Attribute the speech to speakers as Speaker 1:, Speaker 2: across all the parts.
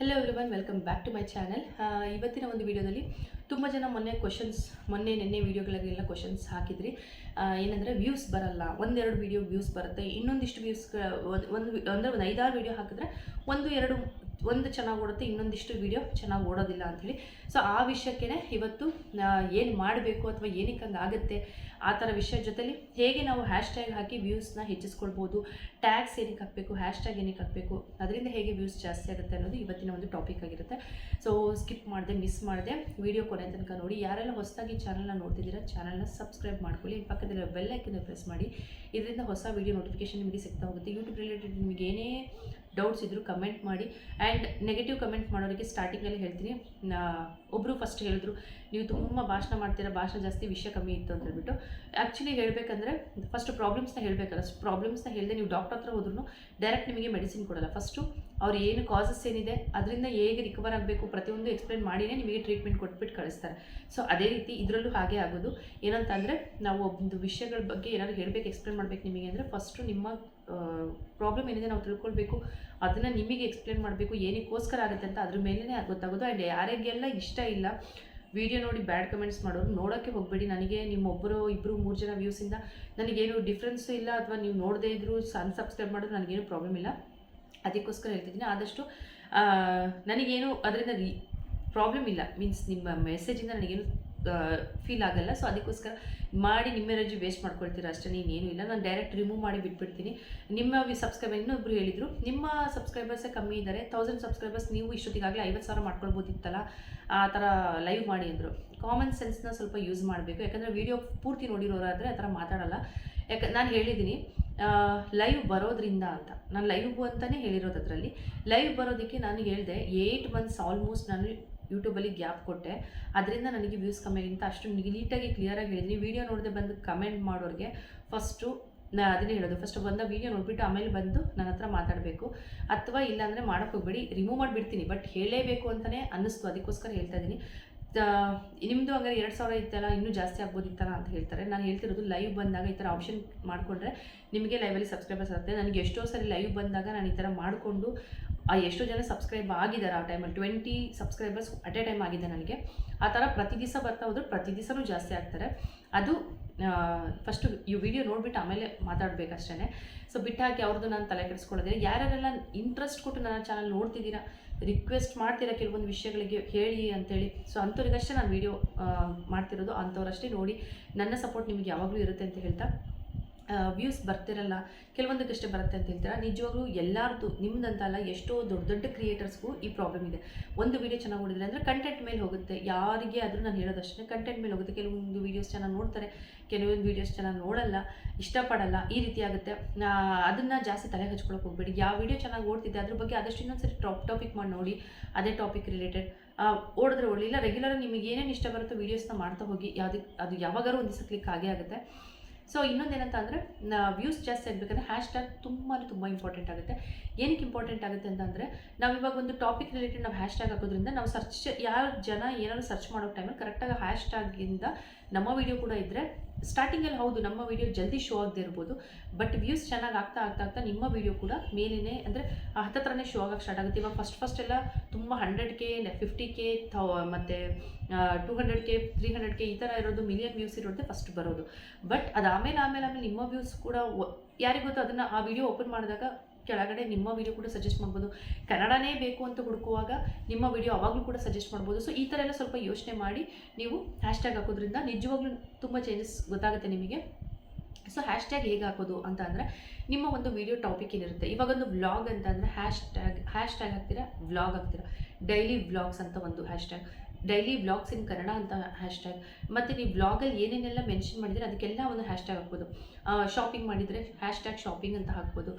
Speaker 1: Hello everyone, welcome back to my channel. ಇವತ್ತಿನ ಒಂದು ವಿಡಿಯೋದಲ್ಲಿ ತುಂಬ ಜನ ಮೊನ್ನೆ ನಿನ್ನೆ ವೀಡಿಯೋಗಳಿಗೆಲ್ಲ ಕ್ವಶನ್ಸ್ ಹಾಕಿದ್ರಿ. ಏನಂದರೆ ವ್ಯೂಸ್ ಬರಲ್ಲ, ಒಂದೆರಡು ವೀಡಿಯೋ ವ್ಯೂಸ್ ಬರುತ್ತೆ, ಇನ್ನೊಂದಿಷ್ಟು ವ್ಯೂಸ್ ಒಂದು 5-6 ವೀಡಿಯೋ ಹಾಕಿದ್ರೆ ಒಂದು ಚೆನ್ನಾಗಿ ಓಡುತ್ತೆ, ಇನ್ನೊಂದಿಷ್ಟು ವೀಡಿಯೋ ಚೆನ್ನಾಗಿ ಓಡೋದಿಲ್ಲ ಅಂಥೇಳಿ. ಸೊ ಆ ವಿಷಯಕ್ಕೇ ಇವತ್ತು ಏನು ಮಾಡಬೇಕು ಅಥವಾ ಏನಕ್ಕೆ ಹಂಗಾಗುತ್ತೆ ಆ ಥರ ವಿಷಯ ಜೊತೆಲಿ ಹೇಗೆ ನಾವು ಹ್ಯಾಶ್ಟ್ಯಾಗ್ ಹಾಕಿ ವ್ಯೂಸ್ನ ಹೆಚ್ಚಿಸ್ಕೊಳ್ಬೋದು, ಟ್ಯಾಗ್ಸ್ ಏನಕ್ಕೆ ಹಾಕಬೇಕು, ಹ್ಯಾಶ್ಟ್ಯಾಗ್ ಏನಕ್ಕೆ ಹಾಕಬೇಕು, ಅದರಿಂದ ಹೇಗೆ ವ್ಯೂಸ್ ಜಾಸ್ತಿ ಆಗುತ್ತೆ ಅನ್ನೋದು ಇವತ್ತಿನ ಒಂದು ಟಾಪಿಕ್ ಆಗಿರುತ್ತೆ. ಸೊ ಸ್ಕಿಪ್ ಮಾಡಿದೆ, ಮಿಸ್ ಮಾಡಿದೆ, ವಿಡಿಯೋ ಕೊನೆ ತನಕ ನೋಡಿ. ಯಾರೆಲ್ಲ ಹೊಸದಾಗಿ ಚಾನಲ್ನ ನೋಡ್ತಿದ್ದೀರಾ ಚಾನಲ್ನ ಸಬ್ಸ್ಕ್ರೈಬ್ ಮಾಡ್ಕೊಳ್ಳಿ, ಪಕ್ಕದಲ್ಲಿ ಬೆಲ್ ಐಕನ್ನ ಪ್ರೆಸ್ ಮಾಡಿ. ಇದರಿಂದ ಹೊಸ ವೀಡಿಯೋ ನೋಟಿಫಿಕೇಶನ್ ನಿಮಗೆ ಸಿಗ್ತಾ ಹೋಗುತ್ತೆ. ಯೂಟ್ಯೂಬ್ ರಿಲೇಟೆಡ್ ನಿಮಗೆ ಏನೇ ಡೌಟ್ಸ್ ಇದ್ದರೂ ಕಮೆಂಟ್ ಮಾಡಿ. ಆ್ಯಂಡ್ ನೆಗೆಟಿವ್ ಕಮೆಂಟ್ ಮಾಡೋರಿಗೆ ಸ್ಟಾರ್ಟಿಂಗಲ್ಲಿ ಹೇಳ್ತೀನಿ. ಒಬ್ಬರು ಫಸ್ಟ್ ಹೇಳಿದ್ರು, ನೀವು ತುಂಬ ಭಾಷಣ ಮಾಡ್ತೀರಾ, ಭಾಷಣ ಜಾಸ್ತಿ, ವಿಷಯ ಕಮ್ಮಿ ಇತ್ತು ಅಂತ ಹೇಳ್ಬಿಟ್ಟು. ಆ್ಯಕ್ಚುಲಿ ಹೇಳಬೇಕಂದ್ರೆ ಫಸ್ಟ್ ಪ್ರಾಬ್ಲಮ್ಸ್ನ ಹೇಳಬೇಕಲ್ಲ. ಪ್ರಾಬ್ಲಮ್ಸ್ನ ಹೇಳಿದೆ ನೀವು ಡಾಕ್ಟರ್ ಹತ್ರ ಹೋದ್ರೂ ಡೈರೆಕ್ಟ್ ನಿಮಗೆ ಮೆಡಿಸಿನ್ ಕೊಡಲ್ಲ. ಫಸ್ಟು ಅವ್ರು ಏನು ಕಾಸಸ್ ಏನಿದೆ ಅದರಿಂದ ಹೇಗೆ ರಿಕವರ್ ಆಗಬೇಕು ಪ್ರತಿಯೊಂದು ಎಕ್ಸ್ಪ್ಲೇನ್ ಮಾಡಿಯೇ ನಿಮಗೆ ಟ್ರೀಟ್ಮೆಂಟ್ ಕೊಟ್ಬಿಟ್ಟು ಕಳಿಸ್ತಾರೆ. ಸೊ ಅದೇ ರೀತಿ ಇದರಲ್ಲೂ ಹಾಗೆ ಆಗೋದು. ಏನಂತಂದರೆ ನಾವು ಒಂದು ವಿಷಯಗಳ ಬಗ್ಗೆ ಏನಾದ್ರು ಹೇಳಬೇಕು, ಎಕ್ಸ್ಪ್ಲೇನ್ ಮಾಡಬೇಕು ನಿಮಗೆ ಅಂದರೆ ಫಸ್ಟು ನಿಮ್ಮ ಪ್ರಾಬ್ಲಮ್ ಏನಿದೆ ನಾವು ತಿಳ್ಕೊಳ್ಬೇಕು, ಅದನ್ನು ನಿಮಗೆ ಎಕ್ಸ್ಪ್ಲೇನ್ ಮಾಡಬೇಕು, ಏನಕ್ಕೋಸ್ಕರ ಆಗುತ್ತೆ ಅಂತ ಅದ್ರ ಮೇಲೇ ಗೊತ್ತಾಗೋದು. ಆ್ಯಂಡ್ ಯಾರಿಗೆಲ್ಲ ಇಷ್ಟ ಇಲ್ಲ ವಿಡಿಯೋ ನೋಡಿ ಬ್ಯಾಡ್ ಕಮೆಂಟ್ಸ್ ಮಾಡೋರು ನೋಡೋಕ್ಕೆ ಹೋಗಬೇಡಿ. ನನಗೆ ನಿಮ್ಮೊಬ್ಬರು 2-3 ಜನ ವ್ಯೂಸಿಂದ ನನಗೇನು ಡಿಫ್ರೆನ್ಸು ಇಲ್ಲ, ಅಥವಾ ನೀವು ನೋಡದೇ ಇದ್ದರೂ ಅನ್ಸಬ್ಸ್ಕ್ರೈಬ್ ಮಾಡೋದು ನನಗೇನು ಪ್ರಾಬ್ಲಮ್ ಇಲ್ಲ. ಅದಕ್ಕೋಸ್ಕರ ಹೇಳ್ತಿದ್ದೀನಿ, ಆದಷ್ಟು ನನಗೇನು ಅದರಿಂದ ಪ್ರಾಬ್ಲಮ್ ಇಲ್ಲ, ಮೀನ್ಸ್ ನಿಮ್ಮ ಮೆಸೇಜಿಂದ ನನಗೇನು ಫೀಲ್ ಆಗಲ್ಲ. ಸೊ ಅದಕ್ಕೋಸ್ಕರ ಮಾಡಿ ನಿಮ್ಮ ಎನರ್ಜಿ ವೇಸ್ಟ್ ಮಾಡ್ಕೊಳ್ತೀರ ಅಷ್ಟೇ, ಇನ್ನೇನು ಇಲ್ಲ. ನಾನು ಡೈರೆಕ್ಟ್ ರಿಮೂವ್ ಮಾಡಿ ಬಿಟ್ಬಿಡ್ತೀನಿ. ನಿಮ್ಮ ಸಬ್ಸ್ಕ್ರೈಬರ್ ಇನ್ನೊಬ್ರು ಹೇಳಿದರು, ನಿಮ್ಮ ಸಬ್ಸ್ಕ್ರೈಬರ್ಸೇ ಕಮ್ಮಿ ಇದ್ದಾರೆ, 1000 ಸಬ್ಸ್ಕ್ರೈಬರ್ಸ್ ನೀವು ಇಷ್ಟೊತ್ತಿಗಾಗಲೇ 50,000 ಮಾಡ್ಕೊಳ್ಬೋದಿತ್ತಲ್ಲ, ಆ ಥರ ಲೈವ್ ಮಾಡಿ ಅಂದರು. ಕಾಮನ್ ಸೆನ್ಸ್ನ ಸ್ವಲ್ಪ ಯೂಸ್ ಮಾಡಬೇಕು, ಯಾಕಂದರೆ ವೀಡಿಯೋ ಪೂರ್ತಿ ನೋಡಿರೋರಾದರೆ ಆ ಥರ ಮಾತಾಡಲ್ಲ. ನಾನು ಹೇಳಿದ್ದೀನಿ ಲೈವ್ ಬರೋದ್ರಿಂದ ಅಂತ, ನಾನು ಲೈವ್ ಅಂತಲೇ ಹೇಳಿರೋದು. ಅದರಲ್ಲಿ ಲೈವ್ ಬರೋದಕ್ಕೆ ನಾನು ಹೇಳಿದೆ 8 months ಆಲ್ಮೋಸ್ಟ್ ನಾನು ಯೂಟ್ಯೂಬಲ್ಲಿ ಗ್ಯಾಪ್ ಕೊಟ್ಟೆ, ಅದರಿಂದ ನನಗೆ ವ್ಯೂಸ್ ಕಮ್ಮಿ ಅಂತ ಅಷ್ಟು ನೀಟಾಗಿ ಕ್ಲಿಯರಾಗಿ ಹೇಳಿದ್ದೀನಿ. ವೀಡಿಯೋ ನೋಡದೆ ಬಂದು ಕಮೆಂಟ್ ಮಾಡೋರಿಗೆ ಫಸ್ಟು ನಾನು ಅದನ್ನೇ ಹೇಳೋದು, ಫಸ್ಟ್ ಬಂದ ವೀಡಿಯೋ ನೋಡಿಬಿಟ್ಟು ಆಮೇಲೆ ಬಂದು ನನ್ನ ಹತ್ರ ಮಾತಾಡಬೇಕು, ಅಥವಾ ಇಲ್ಲಾಂದರೆ ಮಾಡೋಕ್ಕೆ ಹೋಗಬೇಡಿ. ರಿಮೂವ್ ಮಾಡಿಬಿಡ್ತೀನಿ, ಬಟ್ ಹೇಳಲೇಬೇಕು ಅಂತಲೇ ಅನ್ನಿಸ್ತು, ಅದಕ್ಕೋಸ್ಕರ ಹೇಳ್ತಾ ಇದ್ದೀನಿ. ನಿಮ್ಮದು ಹಂಗಾರೆ 2,000 ಇತ್ತಲ್ಲ, ಇನ್ನೂ ಜಾಸ್ತಿ ಆಗ್ಬೋದಿತ್ತಲ್ಲ ಅಂತ ಹೇಳ್ತಾರೆ. ನಾನು ಹೇಳ್ತಿರೋದು ಲೈವ್ ಬಂದಾಗ ಈ ಥರ ಆಪ್ಷನ್ ಮಾಡಿಕೊಂಡ್ರೆ ನಿಮಗೆ ಲೈವಲ್ಲಿ ಸಬ್ಸ್ಕ್ರೈಬರ್ಸ್ ಆಗುತ್ತೆ. ನನಗೆ ಎಷ್ಟೋ ಸರಿ ಲೈವ್ ಬಂದಾಗ ನಾನು ಈ ಥರ ಮಾಡಿಕೊಂಡು ಎಷ್ಟೋ ಜನ ಸಬ್ಸ್ಕ್ರೈಬ್ ಆಗಿದ್ದಾರೆ. ಆ ಟೈಮಲ್ಲಿ 20 ಸಬ್ಸ್ಕ್ರೈಬರ್ಸ್ ಅಟ್ ಎ ಟೈಮ್ ಆಗಿದೆ ನನಗೆ. ಆ ಥರ ಪ್ರತಿ ದಿವಸ ಬರ್ತಾ ಹೋದ್ರೆ ಪ್ರತಿ ದಿವಸನೂ ಜಾಸ್ತಿ ಆಗ್ತಾರೆ. ಅದು ಫಸ್ಟು ಈ ವಿಡಿಯೋ ನೋಡಿಬಿಟ್ಟು ಆಮೇಲೆ ಮಾತಾಡಬೇಕಷ್ಟೇ. ಸೊ ಬಿಟ್ಟಾಕಿ ಅವ್ರದ್ದು ನಾನು ತಲೆ ಕೆಡಿಸ್ಕೊಳ್ಳೋದೇ. ಯಾರ್ಯಾರೆಲ್ಲ ಇಂಟ್ರೆಸ್ಟ್ ಕೊಟ್ಟು ನನ್ನ ಚಾನಲ್ ನೋಡ್ತಿದ್ದೀರಾ, ರಿಕ್ವೆಸ್ಟ್ ಮಾಡ್ತೀರಾ ಕೆಲವೊಂದು ವಿಷಯಗಳಿಗೆ ಹೇಳಿ ಅಂತೇಳಿ, ಸೊ ಅಂಥವ್ರಿಗಷ್ಟೇ ನಾನು ವೀಡಿಯೋ ಮಾಡ್ತಿರೋದು, ಅಂಥವ್ರಷ್ಟೇ ನೋಡಿ. ನನ್ನ ಸಪೋರ್ಟ್ ನಿಮಗೆ ಯಾವಾಗಲೂ ಇರುತ್ತೆ ಅಂತ ಹೇಳ್ತಾ, ವ್ಯೂಸ್ ಬರ್ತಿರಲ್ಲ ಕೆಲವೊಂದಕ್ಕಷ್ಟೇ ಬರುತ್ತೆ ಅಂತ ಹೇಳ್ತೀರಾ. ನಿಜವಾಗ್ಲೂ ಎಲ್ಲರದ್ದು ನಿಮ್ಮದಂತಲ್ಲ, ಎಷ್ಟೋ ದೊಡ್ಡ ಕ್ರಿಯೇಟರ್ಸ್ಗೂ ಈ ಪ್ರಾಬ್ಲಮ್ ಇದೆ. ಒಂದು ವೀಡಿಯೋ ಚೆನ್ನಾಗಿ ಓಡಿದ್ರೆ ಅಂದರೆ ಕಂಟೆಂಟ್ ಮೇಲೆ ಹೋಗುತ್ತೆ. ಯಾರಿಗೆ ಆದರೂ ನಾನು ಹೇಳೋದಷ್ಟೇ, ಕಂಟೆಂಟ್ ಮೇಲೆ ಹೋಗುತ್ತೆ. ಕೆಲವೊಂದು ವೀಡಿಯೋಸ್ ಚೆನ್ನಾಗಿ ನೋಡ್ತಾರೆ, ಕೆಲವೊಂದು ವೀಡಿಯೋಸ್ ಚೆನ್ನಾಗಿ ನೋಡಲ್ಲ, ಇಷ್ಟಪಡಲ್ಲ, ಈ ರೀತಿ ಆಗುತ್ತೆ. ಅದನ್ನು ಜಾಸ್ತಿ ತಲೆ ಹಚ್ಕೊಳಕ್ಕೆ ಹೋಗಬೇಡಿ. ಯಾವ ವೀಡಿಯೋ ಚೆನ್ನಾಗಿ ಓಡ್ತಿದ್ದೆ ಅದ್ರ ಬಗ್ಗೆ ಆದಷ್ಟು ಇನ್ನೊಂದ್ಸರಿ ಟಾಪಿಕ್ ಮಾಡಿ ನೋಡಿ, ಅದೇ ಟಾಪಿಕ್ ರಿಲೇಟೆಡ್ ಓಡಿದ್ರೆ ಒಳ್ಳಿಲ್ಲ. ರೆಗ್ಯುಲರ್ ನಿಮಗೆ ಏನೇನು ಇಷ್ಟ ಬರುತ್ತೋ ವೀಡಿಯೋಸ್ನ ಮಾಡ್ತಾ ಹೋಗಿ, ಅದು ಯಾವಾಗಾದ್ರೂ ಒಂದು ದಿವಸ ಕ್ಲಿಕ್ ಆಗೇ ಆಗುತ್ತೆ. ಸೊ ಇನ್ನೊಂದೇನಂತ ಅಂದರೆ ವ್ಯೂಸ್ ಜಾಸ್ತಿ ಆಗಬೇಕಂದ್ರೆ ಹ್ಯಾಶ್ಟ್ಯಾಗ್ ತುಂಬ ಇಂಪಾರ್ಟೆಂಟ್ ಆಗುತ್ತೆ. ಏನಕ್ಕೆ ಇಂಪಾರ್ಟೆಂಟ್ ಆಗುತ್ತೆ ಅಂತಂದರೆ, ನಾವು ಇವಾಗ ಒಂದು ಟಾಪಿಕ್ ರಿಲೇಟೆಡ್ ನಾವು ಹ್ಯಾಶ್ಟ್ಯಾಗ್ ಹಾಕೋದ್ರಿಂದ ನಾವು ಯಾರು ಜನ ಏನಾದ್ರು ಸರ್ಚ್ ಮಾಡೋ ಟೈಮಲ್ಲಿ ಕರೆಕ್ಟಾಗಿ ಹ್ಯಾಶ್ಟ್ಯಾಗಿಂದ ನಮ್ಮ ವೀಡಿಯೋ ಕೂಡ ಇದ್ದರೆ, ಸ್ಟಾರ್ಟಿಂಗಲ್ಲಿ ಹೌದು ನಮ್ಮ ವೀಡಿಯೋ ಜಲ್ದಿ ಶೋ ಆಗದೆ ಇರ್ಬೋದು, ಬಟ್ ವ್ಯೂಸ್ ಚೆನ್ನಾಗಿ ಆಗ್ತಾ ನಿಮ್ಮ ವೀಡಿಯೋ ಕೂಡ ಮೇಲೇ ಅಂದರೆ ಹತ್ತತ್ರನೇ ಶೋ ಆಗೋಕ್ಕೆ ಸ್ಟಾರ್ಟ್ ಆಗುತ್ತೆ. ಇವಾಗ ಫಸ್ಟ್ ಎಲ್ಲ ತುಂಬ 100K 50K ಮತ್ತು 200K 300K ಈ ಥರ ಇರೋದು, ಮಿಲಿಯನ್ ವ್ಯೂಸ್ ಇರೋದೇ ಫಸ್ಟ್ ಬರೋದು. ಬಟ್ ಅದು ಆಮೇಲೆ ನಿಮ್ಮ ವ್ಯೂಸ್ ಕೂಡ ಯಾರಿಗೆ ಗೊತ್ತು, ಅದನ್ನು ಆ ವಿಡಿಯೋ ಓಪನ್ ಮಾಡಿದಾಗ ಕೆಳಗಡೆ ನಿಮ್ಮ ವೀಡಿಯೋ ಕೂಡ ಸಜೆಸ್ಟ್ ಮಾಡ್ಬೋದು. ಕನ್ನಡನೇ ಬೇಕು ಅಂತ ಹುಡುಕುವಾಗ ನಿಮ್ಮ ವೀಡಿಯೋ ಅವಾಗಲೂ ಕೂಡ ಸಜೆಸ್ಟ್ ಮಾಡ್ಬೋದು. ಸೊ ಈ ಥರ ಎಲ್ಲ ಸ್ವಲ್ಪ ಯೋಚನೆ ಮಾಡಿ ನೀವು ಹ್ಯಾಶ್ಟ್ಯಾಗ್ ಹಾಕೋದ್ರಿಂದ ನಿಜವಾಗ್ಲೂ ತುಂಬ ಚೇಂಜಸ್ ಗೊತ್ತಾಗುತ್ತೆ ನಿಮಗೆ. ಸೊ ಹ್ಯಾಶ್ಟ್ಯಾಗ್ ಹೇಗೆ ಹಾಕೋದು ಅಂತ ಅಂದರೆ, ನಿಮ್ಮ ಒಂದು ವೀಡಿಯೋ ಟಾಪಿಕ್ ಏನಿರುತ್ತೆ, ಇವಾಗೊಂದು ವ್ಲಾಗ್ ಅಂತ ಅಂದರೆ ಹ್ಯಾಶ್ಟ್ಯಾಗ್ ಹಾಕ್ತೀರಾ, ವ್ಲಾಗ್ ಹಾಕ್ತೀರಾ, ಡೈಲಿ ವ್ಲಾಗ್ಸ್ ಅಂತ ಒಂದು hashtag, daily vlogs in Kannada ಅಂತ ಹ್ಯಾಶ್ಟ್ಯಾಗ್, ಮತ್ತು ನೀವು ವ್ಲಾಗಲ್ಲಿ ಏನೇನೆಲ್ಲ ಮೆನ್ಷನ್ ಮಾಡಿದರೆ ಅದಕ್ಕೆಲ್ಲ ಒಂದು ಹ್ಯಾಶ್ಟ್ಯಾಗ್ ಹಾಕ್ಬೋದು. ಶಾಪಿಂಗ್ ಮಾಡಿದರೆ ಹ್ಯಾಶ್ಟ್ಯಾಗ್ ಶಾಪಿಂಗ್ ಅಂತ ಹಾಕ್ಬೋದು,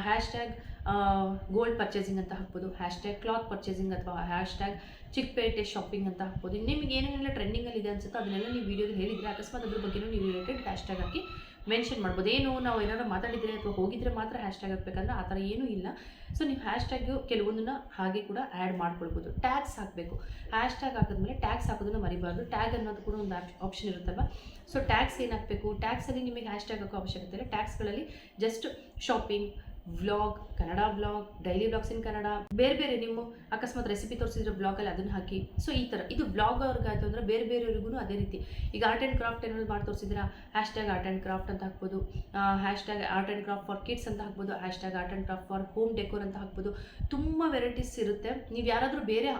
Speaker 1: ಹ್ಯಾಶ್ಟ್ಯಾಗ್ ಗೋಲ್ಡ್ ಪರ್ಚೇಸಿಂಗ್ ಅಂತ ಹಾಕ್ಬೋದು, ಹ್ಯಾಶ್ಟ್ಯಾಗ್ ಕ್ಲಾತ್ ಪರ್ಚೇಸಿಂಗ್ ಅಥವಾ ಹ್ಯಾಶ್ಟ್ಯಾಗ್ ಚಿಕ್ಕಪೇಟೆ ಶಾಪಿಂಗ್ ಅಂತ ಹಾಕ್ಬೋದು. ನಿಮಗೆ ಏನೇನೆಲ್ಲ ಟ್ರೆಂಡಿಂಗಲ್ಲಿ ಇದೆ ಅನ್ಸುತ್ತೋ ಅದನ್ನೆಲ್ಲ ನೀವು ವೀಡಿಯೋದಲ್ಲಿ ಹೇಳಿದರೆ ಅಕಸ್ಮಾತ್ ಅದ್ರ ಬಗ್ಗೆನೂ ನೀವು ರಿಲೇಟೆಡ್ ಹ್ಯಾಶ್ಟ್ಯಾಗ್ ಹಾಕಿ ಮೆನ್ಷನ್ ಮಾಡ್ಬೋದು. ಏನು ನಾವು ಏನಾದ್ರು ಮಾತಾಡಿದರೆ ಅಥವಾ ಹೋಗಿದ್ರೆ ಮಾತ್ರ ಹ್ಯಾಶ್ಟ್ಯಾಗ್ ಹಾಕಬೇಕಂದ್ರೆ ಆ ಥರ ಏನೂ ಇಲ್ಲ. ಸೊ ನೀವು ಹ್ಯಾಶ್ಟ್ಯಾಗು ಕೆಲವೊಂದನ್ನು ಹಾಗೆ ಕೂಡ ಆ್ಯಡ್ ಮಾಡ್ಕೊಳ್ಬೋದು. ಟ್ಯಾಗ್ಸ್ ಹಾಕಬೇಕು. ಹ್ಯಾಶ್ಟ್ಯಾಗ್ ಹಾಕಿದ್ಮೇಲೆ ಟ್ಯಾಗ್ಸ್ ಹಾಕೋದನ್ನು ಮರಿಬಾರ್ದು. ಟ್ಯಾಗ್ ಅನ್ನೋದು ಕೂಡ ಒಂದು ಆಪ್ಷನ್ ಇರುತ್ತಲ್ವ. ಸೊ ಟ್ಯಾಗ್ಸ್ ಏನು ಹಾಕಬೇಕು, ಟ್ಯಾಗ್ಸಲ್ಲಿ ನಿಮಗೆ ಹ್ಯಾಶ್ಟ್ಯಾಗ್ ಹಾಕೋ ಅವಶ್ಯಕತೆ ಇಲ್ಲ. ಟ್ಯಾಗ್ಸ್ಗಳಲ್ಲಿ just shopping, vlog, Kannada vlog, daily vlogs in Kannada, ಬೇರೆ ಬೇರೆ ನೀವು ಅಕಸ್ಮಾತ್ ರೆಸಿಪಿ ತೋರಿಸಿದ್ರೆ ಬ್ಲಾಗಲ್ಲಿ ಅದನ್ನು ಹಾಕಿ. ಸೊ ಈ ಥರ ಇದು ಬ್ಲಾಗ್ ಅವ್ರಿಗಾಯ್ತು ಅಂದರೆ ಬೇರೆ ಬೇರೆಯವ್ರಿಗೂ ಅದೇ ರೀತಿ. ಈಗ ಆರ್ಟ್ ಆ್ಯಂಡ್ ಕ್ರಾಫ್ಟ್ ಏನಾದ್ರು ಮಾಡಿ ತೋರಿಸಿದ್ರೆ ಹ್ಯಾಶ್ಟ್ಯಾಗ್ ಆರ್ಟ್ ಆ್ಯಂಡ್ ಕ್ರಾಫ್ಟ್ ಅಂತ ಹಾಕ್ಬೋದು, hashtag art and craft for kids ಅಂತ ಹಾಕ್ಬೋದು, hashtag art and craft for home decor ಅಂತ ಹಾಕ್ಬೋದು. ತುಂಬ ವೆರೈಟೀಸ್ ಇರುತ್ತೆ. ನೀವು ಯಾರಾದರೂ ಬೇರೆ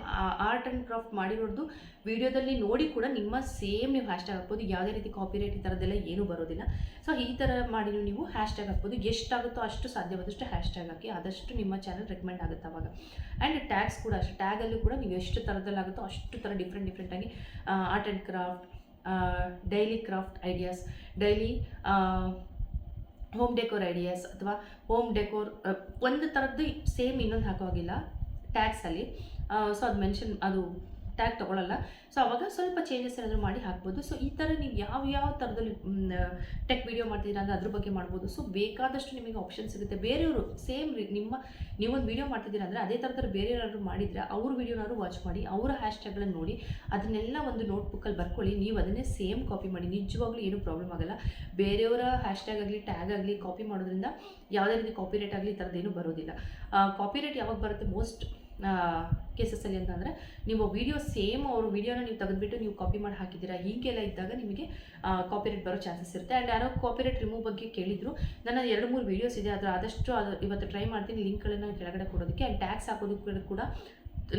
Speaker 1: ಆರ್ಟ್ ಆ್ಯಂಡ್ ಕ್ರಾಫ್ಟ್ ಮಾಡಿರೋದು ವಿಡಿಯೋದಲ್ಲಿ ನೋಡಿ ಕೂಡ ನಿಮ್ಮ ಸೇಮ್ ನೀವು ಹ್ಯಾಶ್ಟ್ಯಾಗ್ ಹಾಕ್ಬೋದು. ಯಾವುದೇ ರೀತಿ ಕಾಪಿರೈಟ್ ಈ ಥರದ್ದೆಲ್ಲ ಏನೂ ಬರೋದಿಲ್ಲ. ಸೊ ಈ ಥರ ಮಾಡಿ ನೀವು ಹ್ಯಾಶ್ಟ್ಯಾಗ್ ಹಾಕ್ಬೋದು. ಎಷ್ಟಾಗುತ್ತೋ ಅಷ್ಟು ಸಾಧ್ಯವಾದಷ್ಟು ಹ್ಯಾಶ್ಟ್ಯಾಗ್ ಹಾಕಿ, ಆದಷ್ಟು ನಿಮ್ಮ ಚಾನಲ್ ರೆಕಮೆಂಡ್ ಆಗುತ್ತೆ ಅವಾಗ. ಆ್ಯಂಡ್ ಟ್ಯಾಗ್ಸ್ ಕೂಡ ಅಷ್ಟೇ, ಟ್ಯಾಗಲ್ಲೂ ಕೂಡ ನೀವು ಎಷ್ಟು ಥರದಲ್ಲಾಗುತ್ತೋ ಅಷ್ಟು ಥರ ಡಿಫ್ರೆಂಟಾಗಿ art and craft, daily craft ideas, daily home decor ideas ಅಥವಾ ಹೋಮ್ ಡೆಕೋರ್ ಒಂದು ಥರದ್ದು ಸೇಮ್ ಇನ್ನೊಂದು ಹಾಕೋ ಹಾಗಿಲ್ಲ ಟ್ಯಾಗ್ಸಲ್ಲಿ. ಸೊ ಅದು ಮೆನ್ಷನ್ ಅದು ಟ್ಯಾಗ್ ತೊಗೊಳ್ಳಲ್ಲ. ಸೊ ಅವಾಗ ಸ್ವಲ್ಪ ಚೇಂಜಸ್ ಏನಾದರೂ ಮಾಡಿ ಹಾಕ್ಬೋದು. ಸೊ ಈ ಥರ ನೀವು ಯಾವ ಥರದಲ್ಲಿ ಟೆಕ್ ವೀಡಿಯೋ ಮಾಡ್ತಿದ್ದೀರಾ ಅಂದರೆ ಅದ್ರ ಬಗ್ಗೆ ಮಾಡ್ಬೋದು. ಸೊ ಬೇಕಾದಷ್ಟು ನಿಮಗೆ ಆಪ್ಷನ್ ಸಿಗುತ್ತೆ. ಬೇರೆಯವರು ಸೇಮ್ ನೀವೊಂದು ವೀಡಿಯೋ ಮಾಡ್ತಿದ್ದೀರಾ ಅಂದರೆ ಅದೇ ಥರದಲ್ಲಿ ಬೇರೆಯವ್ರಾದ್ರು ಮಾಡಿದರೆ ಅವ್ರ ವೀಡಿಯೋನಾದ್ರು ವಾಚ್ ಮಾಡಿ, ಅವರ ಹ್ಯಾಶ್ಟ್ಯಾಗ್ಗಳನ್ನು ನೋಡಿ ಅದನ್ನೆಲ್ಲ ಒಂದು ನೋಟ್ಬುಕ್ಕಲ್ಲಿ ಬರ್ಕೊಳ್ಳಿ. ನೀವು ಅದನ್ನೇ ಸೇಮ್ ಕಾಪಿ ಮಾಡಿ. ನಿಜವಾಗ್ಲೂ ಏನೂ ಪ್ರಾಬ್ಲಮ್ ಆಗೋಲ್ಲ. ಬೇರೆಯವರ ಹ್ಯಾಶ್ಟ್ಯಾಗ್ ಆಗಲಿ ಟ್ಯಾಗ್ ಆಗಲಿ ಕಾಪಿ ಮಾಡೋದ್ರಿಂದ ಯಾವುದೇ ರೀತಿ ಕಾಪಿರೇಟ್ ಆಗಲಿ ಈ ಥರದ್ದೇನೂ ಬರೋದಿಲ್ಲ. ಕಾಪಿರೇಟ್ ಯಾವಾಗ ಬರುತ್ತೆ ಮೋಸ್ಟ್ ಕೇಸಸ್ಸಲ್ಲಿ ಅಂತಂದರೆ ನೀವು ವೀಡಿಯೋ ಸೇಮ್ ಅವ್ರ ವೀಡಿಯೋನ ನೀವು ತೆಗೆದುಬಿಟ್ಟು ನೀವು ಕಾಪಿ ಮಾಡಿ ಹಾಕಿದ್ದೀರಾ, ಹೀಗೆಲ್ಲ ಇದ್ದಾಗ ನಿಮಗೆ ಕಾಪಿರೇಟ್ ಬರೋ ಚಾನ್ಸಸ್ ಇರುತ್ತೆ. ಆ್ಯಂಡ್ ಯಾರೋ ಕಾಪಿರೇಟ್ ರಿಮೂವ್ ಬಗ್ಗೆ ಕೇಳಿದ್ರು. ನನ್ನ 2-3 ವೀಡಿಯೋಸ್ ಇದೆ, ಅದರ ಆದಷ್ಟು ಅದು ಇವತ್ತು ಟ್ರೈ ಮಾಡ್ತೀನಿ ಲಿಂಕ್ಗಳನ್ನು ಕೆಳಗಡೆ ಕೊಡೋದಕ್ಕೆ. ಆ್ಯಂಡ್ ಟ್ಯಾಗ್ಸ್ ಹಾಕೋದಕ್ಕೆ ಕೂಡ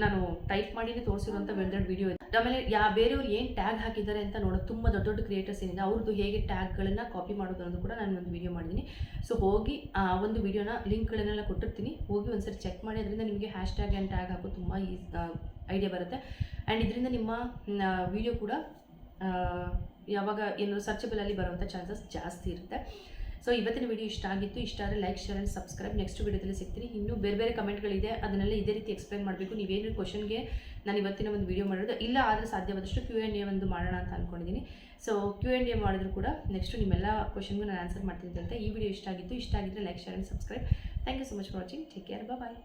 Speaker 1: ನಾನು ಟೈಪ್ ಮಾಡಿನೇ ತೋರಿಸಿರುವಂಥ ಒಂದೆರಡು ವೀಡಿಯೋ ಇದೆ. ಆಮೇಲೆ ಬೇರೆಯವ್ರು ಏನು ಟ್ಯಾಗ್ ಹಾಕಿದ್ದಾರೆ ಅಂತ ನೋಡೋದು ತುಂಬ ದೊಡ್ಡ ಕ್ರಿಯೇಟರ್ಸ್ ಏನಿದೆ ಅವ್ರದ್ದು ಹೇಗೆ ಟ್ಯಾಗ್ಗಳನ್ನು ಕಾಪಿ ಮಾಡೋದು ಅನ್ನೋದು ಕೂಡ ನಾನು ಒಂದು ವೀಡಿಯೋ ಮಾಡಿದ್ದೀನಿ. ಸೊ ಹೋಗಿ ಆ ಒಂದು ವೀಡಿಯೋನ ಲಿಂಕ್ಗಳನ್ನೆಲ್ಲ ಕೊಟ್ಟಿರ್ತೀನಿ, ಹೋಗಿ ಒಂದ್ಸರಿ ಚೆಕ್ ಮಾಡಿ. ಅದರಿಂದ ನಿಮಗೆ ಹ್ಯಾಶ್ಟ್ಯಾಗ್ ಆ್ಯಂಡ್ ಟ್ಯಾಗ್ ಹಾಕೋದು ತುಂಬ ಐಡಿಯಾ ಬರುತ್ತೆ. ಆ್ಯಂಡ್ ಇದರಿಂದ ನಿಮ್ಮ ವೀಡಿಯೋ ಕೂಡ ಯಾವಾಗ ಏನಾದರೂ ಸರ್ಚಬಲಲ್ಲಿ ಬರುವಂಥ ಚಾನ್ಸಸ್ ಜಾಸ್ತಿ ಇರುತ್ತೆ. ಸೊ ಇವತ್ತಿನ ವಿಡಿಯೋ ಇಷ್ಟ ಆಗಿತ್ತು. ಇಷ್ಟ ಆದರೆ like, share and subscribe. Next ವಿಡಿಯೋದಲ್ಲಿ ಸಿಗ್ತೀನಿ. ಇನ್ನೂ ಬೇರೆ ಬೇರೆ ಕಮೆಂಟ್ಗಳಿದೆ, ಅದನ್ನೆಲ್ಲ ಇದೇ ರೀತಿ ಎಕ್ಸ್ಪ್ಲೈನ್ ಮಾಡಬೇಕು. ನೀವೇನು ಕ್ವಶನ್ಗೆ ನಾನು ಇವತ್ತಿನ ಒಂದು ವಿಡಿಯೋ ಮಾಡೋದು ಇಲ್ಲ, ಆದರೆ ಸಾಧ್ಯವಾದಷ್ಟು Q&A ಒಂದು ಮಾಡೋಣ ಅಂತ ಅಂದ್ಕೊಂಡಿದ್ದೀನಿ. ಸೊ Q&A ಮಾಡಿದ್ರು ಕೂಡ ನೆಕ್ಸ್ಟು ನಿಮ್ಮೆಲ್ಲ ಕ್ವಶನ್ಗೂ ನಾನು ಆನ್ಸರ್ ಮಾಡ್ತೀನಿ ಅಂತ. ಈ ವಿಡಿಯೋ ಇಷ್ಟ ಆಗಿತ್ತು. ಇಷ್ಟ ಆಗಿದ್ದರೆ like, share and subscribe. Thank you so much for watching. Take care. Bye.